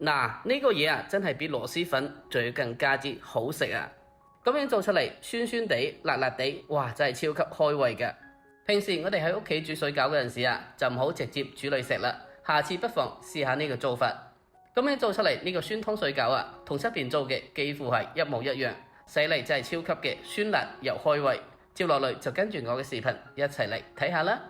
呢個嘢啊，真係比螺螄粉仲要更加之好食啊！咁樣做出嚟酸酸地、辣辣地，哇，真係超級開胃㗎。平時我哋喺屋企煮水餃嗰陣時啊，就唔好直接煮嚟食啦。下次不妨試下呢個做法。咁樣做出嚟呢個酸湯水餃啊，同出邊做嘅幾乎係一模一樣，洗嚟真係超級嘅酸辣又開胃。接落嚟就跟住我嘅視頻一齊嚟睇下啦。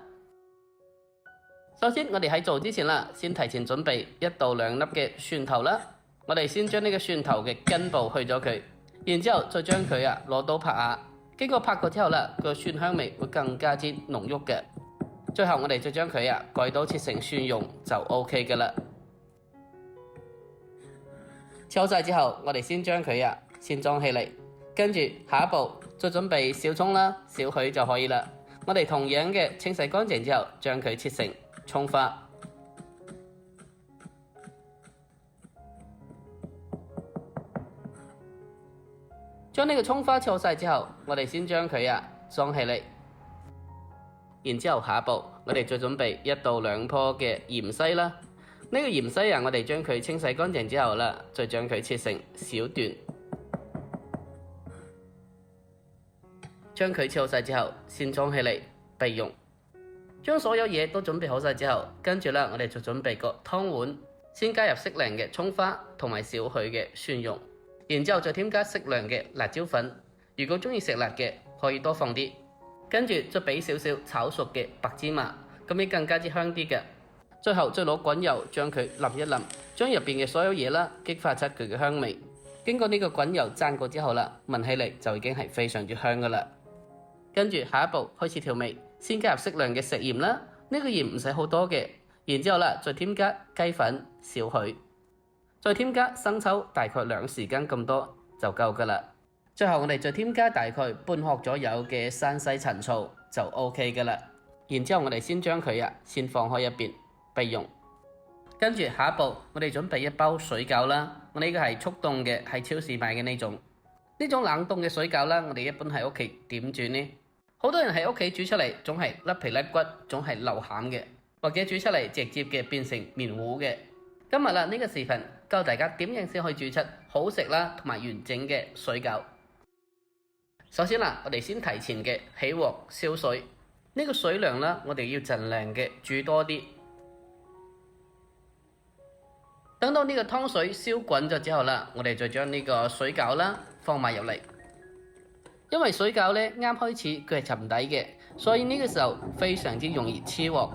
首先我哋喺做之前啦，先提前準備1到2粒嘅蒜頭啦。我哋先將呢個蒜頭嘅根部去咗佢，然之後再將佢攞刀拍下。經過拍過之後啦，個蒜香味會更加之濃郁嘅。最後我哋再將佢改刀切成蒜蓉就 OK 嘅啦。切好晒之後，我哋先將佢先裝起嚟，跟住下一步再準備小蔥啦、少許就可以啦。我哋同樣嘅清洗乾淨之後，將佢切成蔥花。將呢個蔥花切好晒之後，我哋先將佢裝起嚟。然之後下一步，我哋再準備1到2棵嘅芫茜啦。呢個芫茜我哋將佢清洗乾淨之後啦，再將佢切成小段。將佢切好晒之後，先裝起嚟備用。將所有嘢都準備好晒之後，跟住我哋就準備個湯碗，先加入適量嘅蔥花同埋少許嘅蒜蓉，然之後再添加適量嘅辣椒粉。如果中意食辣嘅，可以多放啲。跟住再俾少少炒熟嘅白芝麻，咁樣更加之香啲嘅。最後再攞滾油將佢淋一淋，將入邊嘅所有嘢激發出佢嘅香味。經過呢個滾油蘸過之後啦，聞起嚟就已經係非常之香噶啦。跟住下一步開始調味，先加入適量嘅食鹽啦。呢個鹽唔使好多嘅，然之後再添加雞粉少許，再添加生抽大概2匙羹咁多就夠噶啦。最後我哋再添加大概半殼左右嘅山西陳醋就 OK 噶啦。然之後我哋先將佢先放開一邊備用。跟住下一步，我哋準備1包水餃啦。我呢個係速凍嘅，喺超市買嘅呢種。呢種冷凍嘅水餃啦，我哋一般喺屋企點煮呢？好多人喺屋企煮出嚟，總係甩皮甩骨，總係流餡嘅，或者煮出嚟直接嘅變成麵糊嘅。今日呢個視頻教大家點樣先可以煮出好食啦同埋完整嘅水餃。首先我哋先提前嘅起鑊燒水，呢個水量啦，我哋要盡量嘅煮多啲。等到呢個湯水燒滾咗之後啦，我哋再將呢個水餃啦放埋入嚟。因為水餃咧啱開始佢係沉底嘅，所以呢個時候非常之容易黐鑊。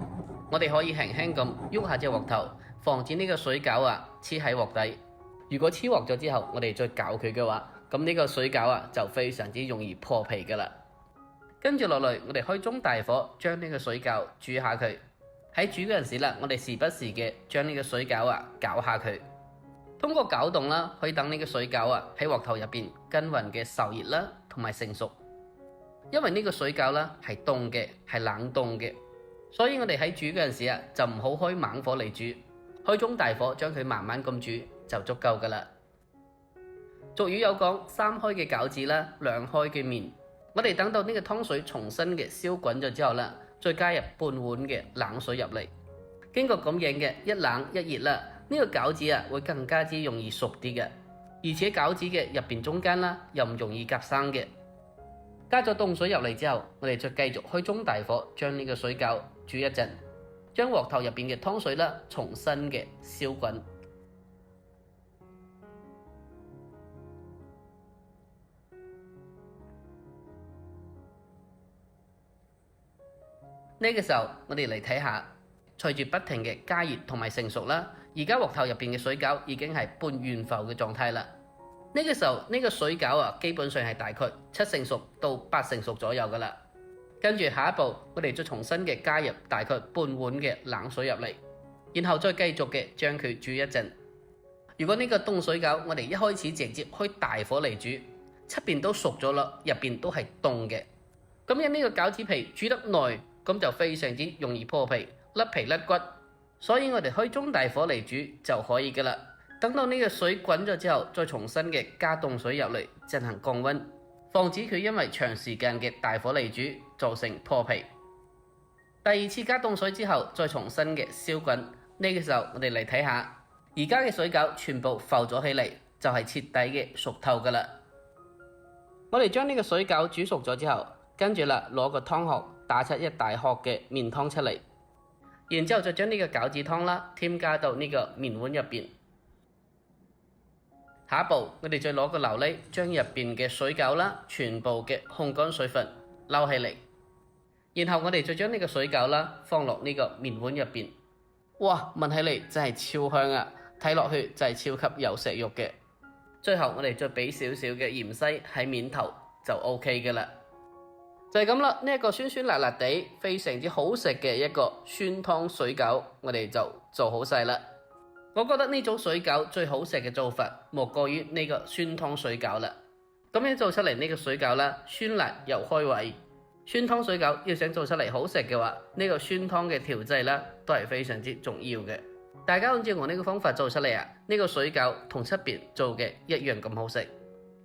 我哋可以輕輕咁喐下隻鑊頭，防止呢個水餃黐喺鑊底。如果黐鑊咗之後，我哋再攪佢嘅話，咁呢個水餃就非常之容易破皮噶啦。跟住落嚟，我哋開中大火將呢個水餃煮下佢。喺煮嗰陣時啦，我哋時不時嘅將呢個水餃攪下佢。通過攪動啦，可以等呢個水餃喺鑊頭入邊均勻嘅受熱啦，同埋成熟。因為呢個水餃啦係凍嘅，係冷凍嘅，所以我哋喺煮嗰陣時就唔好開猛火嚟煮，開中大火將佢慢慢咁煮就足夠噶啦。俗語有講3開嘅餃子啦，2開嘅麵。我哋等到呢個湯水重新嘅燒滾咗之後啦，再加入半碗嘅冷水入嚟，經過咁樣嘅一冷一熱啦，呢個餃子會更加之容易熟啲嘅，而且餃子嘅入邊中間啦又唔容易夾生嘅。加咗凍水入嚟之後，我哋再繼續開中大火將呢個水餃煮一陣，將鑊頭入邊嘅湯水啦重新嘅燒滾。呢個時候我哋嚟睇下，隨住不停嘅加熱同埋成熟啦，而家鑊頭入邊嘅水餃已經係半懸浮嘅狀態啦。呢個時候呢個水餃基本上係大概7成熟到8成熟左右噶啦。跟住下一步，我哋再重新嘅加入大概半碗嘅冷水入嚟，然後再繼續嘅將佢煮一陣。如果呢個凍水餃我哋一開始直接開大火嚟煮，側邊都熟咗啦，入邊都係凍嘅，咁樣呢個餃子皮煮得耐，咁就非常之容易破皮、甩皮甩骨，所以我哋開中大火嚟煮就可以噶啦。等到呢個水滾咗之後，再重新嘅加凍水入嚟進行降溫，防止佢因為長時間嘅大火嚟煮造成破皮。第2次加凍水之後，再重新嘅燒滾。呢個時候我哋嚟睇下，而家嘅水餃全部浮咗起嚟，就係徹底嘅熟透㗎啦。我哋將呢個水餃煮熟咗之後，跟住啦攞個湯殼打出一大殼嘅麵湯出嚟，然之後再將呢個餃子湯啦添加到呢個麵碗入邊。下一步，我哋再攞個琉璃將入邊嘅水餃啦全部嘅烘乾水分撈起嚟，然後我哋再將呢個水餃啦放落呢個麵碗入邊。哇，聞起嚟真係超香啊！睇落去就係超級有食慾嘅。最後我哋再俾少少嘅芫茜喺面頭就 OK 嘅啦。就係咁啦，呢一個酸酸辣辣地非常之好食嘅一個酸湯水餃，我哋就做好晒啦。我覺得呢種水餃最好食嘅做法，莫過於呢個酸湯水餃啦。咁樣做出嚟呢個水餃啦，酸辣又開胃。酸湯水餃要想做出嚟好食嘅話，呢個酸湯嘅調製啦，都係非常之重要嘅。大家按照我呢個方法做出嚟啊，呢個水餃同出邊做嘅一樣咁好食。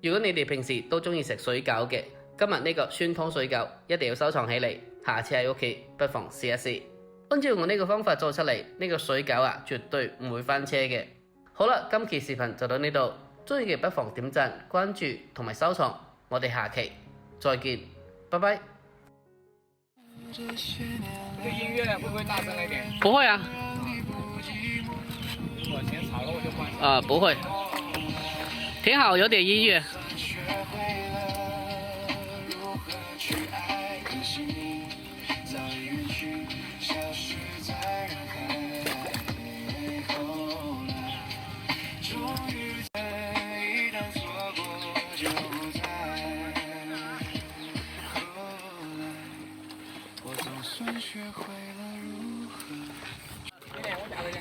如果你哋平時都中意食水餃嘅，今日呢個酸湯水餃一定要收藏起嚟，下次喺屋企不妨試一試。按照我呢個方法做出嚟，呢個水餃啊，絕對唔會翻車嘅。好啦，今期視頻就到呢度，中意嘅不妨點讚、關注同埋收藏，我哋下期再見，拜拜。这个音乐会不会大声一点？不會啊。我嫌吵了，我就關。不會，挺好，有點音樂。学会了如何。我打回去。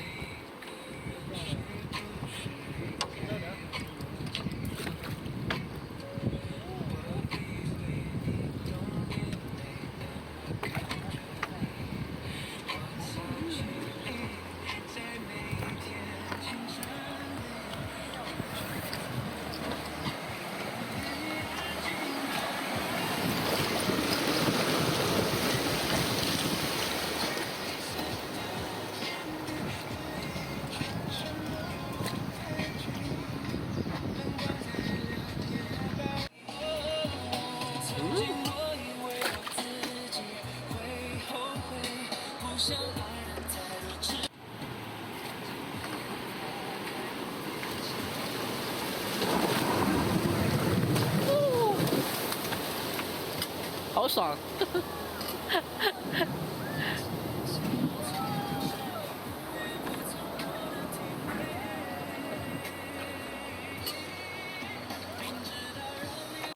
好爽！